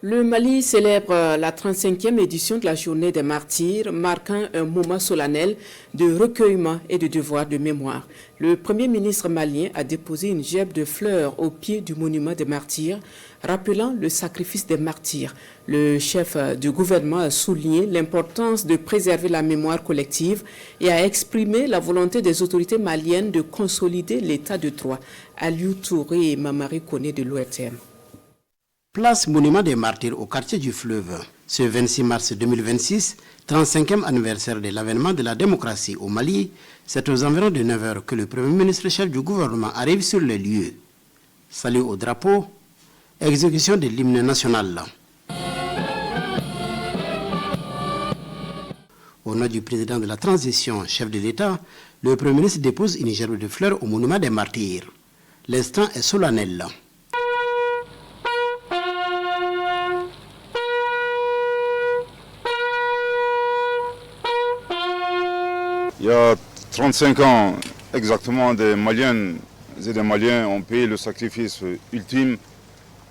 Le Mali célèbre la 35e édition de la Journée des martyrs, marquant un moment solennel de recueillement et de devoir de mémoire. Le Premier ministre malien a déposé une gerbe de fleurs au pied du monument des martyrs, rappelant le sacrifice des martyrs. Le chef du gouvernement a souligné l'importance de préserver la mémoire collective et a exprimé la volonté des autorités maliennes de consolider l'état de droit. Aliou Touré et Mamari Koné de l'ORTM. Place Monument des Martyrs au quartier du Fleuve. Ce 26 mars 2026, 35e anniversaire de l'avènement de la démocratie au Mali, c'est aux environs de 9 h que le Premier ministre chef du gouvernement arrive sur les lieux. Salut au drapeau, exécution de l'hymne national. Au nom du président de la transition, chef de l'État, le Premier ministre dépose une gerbe de fleurs au Monument des Martyrs. L'instant est solennel. Il y a 35 ans, exactement, des Maliennes et des Maliens ont payé le sacrifice ultime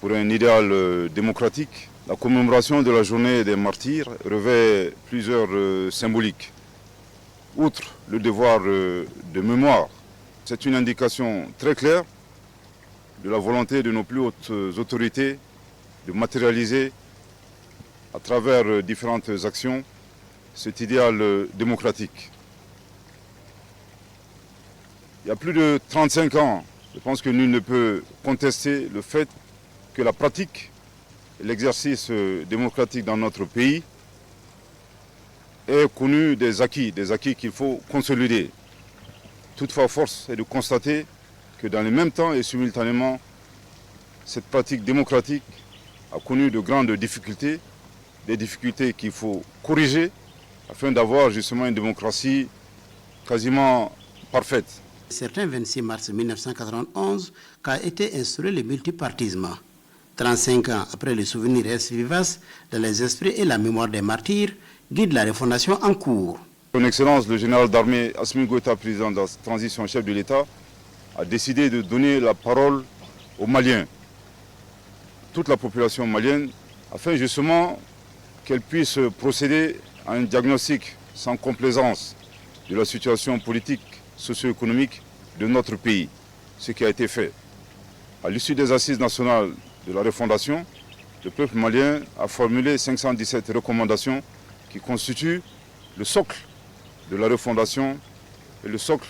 pour un idéal démocratique. La commémoration de la journée des martyrs revêt plusieurs symboliques. Outre le devoir de mémoire, c'est une indication très claire de la volonté de nos plus hautes autorités de matérialiser à travers différentes actions cet idéal démocratique. Il y a plus de 35 ans, je pense que nul ne peut contester le fait que la pratique et l'exercice démocratique dans notre pays est connu des acquis qu'il faut consolider. Toutefois, force est de constater que dans le même temps et simultanément, cette pratique démocratique a connu de grandes difficultés, des difficultés qu'il faut corriger afin d'avoir justement une démocratie quasiment parfaite. Certain 26 mars 1991 qu'a été instauré le multipartisme. 35 ans après, le souvenir reste vivace dans les esprits et la mémoire des martyrs guide la refondation en cours. Son Excellence, le général d'armée Assimi Goïta, président de la transition chef de l'État, a décidé de donner la parole aux Maliens, toute la population malienne, afin justement qu'elle puisse procéder à un diagnostic sans complaisance de la situation politique, socio-économique de notre pays, ce qui a été fait. À l'issue des assises nationales de la refondation, le peuple malien a formulé 517 recommandations qui constituent le socle de la refondation et le socle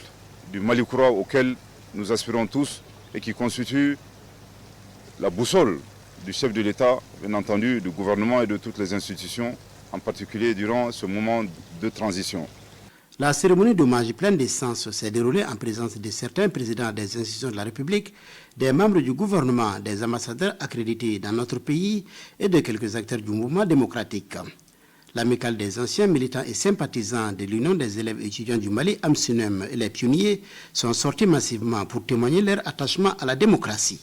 du Mali Koura auquel nous aspirons tous et qui constitue la boussole du chef de l'État, bien entendu, du gouvernement et de toutes les institutions, en particulier durant ce moment de transition. La cérémonie d'hommage pleine de sens s'est déroulée en présence de certains présidents des institutions de la République, des membres du gouvernement, des ambassadeurs accrédités dans notre pays et de quelques acteurs du mouvement démocratique. L'amicale des anciens militants et sympathisants de l'Union des élèves étudiants du Mali, AMSUNEM, et les pionniers sont sortis massivement pour témoigner leur attachement à la démocratie.